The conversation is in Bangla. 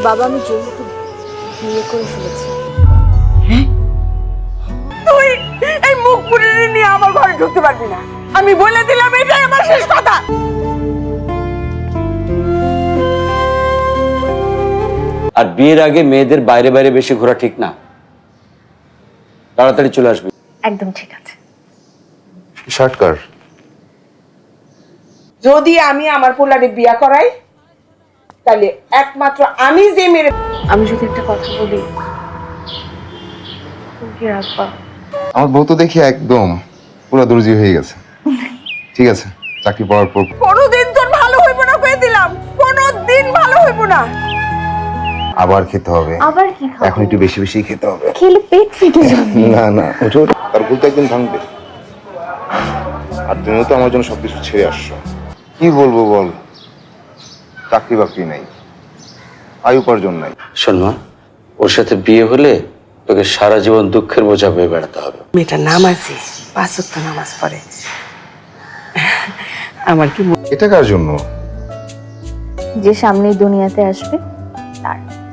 বাবা আমি জমিতে বিয়ে করে ফেলেছি। তুই এই মুখ পুড়িয়ে নিয়ে আমার ঘরে ঢুকতে পারবি না, আমি বলে দিলাম, এটাই আমার শেষ কথা। আর বিয়ের আগে মেয়েদের বাইরে বাইরে বেশি ঘোরা ঠিক না, তাড়াতাড়ি চলে আসবি। একদম ঠিক আছে। শার্ট কার? যদি আমি আমার পোলারে বিয়া করাই তাহলে একমাত্র আমি যে মেরে। আমি যদি একটা কথা বলি তুমি কি রাখবা? আমার বউ তো দেখি একদম পুরো দর্জি হয়ে গেছে। ঠিক আছে, চাকরি পাওয়ার পর কোনোদিন তোর ভালো হইব না, কয়ে দিলাম, কোনোদিন ভালো হইব না। আবার খেতে হবে। আবার কি খাবো? এখন একটু বেশি বেশি খেতে হবে। খেলে পেট ফেটে যাবে। না না, ওঠো, তার ভুল তো একদিন ভাঙবে। আর তুমিও তো আমার জন্য সবকিছু ছেড়ে আসছো। কি বলবো বল, চাকরি বাকরি নাই, আয় উপার্জন নাই। শোন মা, ওর সাথে বিয়ে হলে তোকে সারা জীবন দুঃখের বোঝা বয়ে বেড়াতে হবে। মেয়েটা নামাজি, 5 ওয়াক্ত নামাজ পড়ে। আমার কি এটা কার জন্য? যে সামনেই দুনিয়াতে আসবে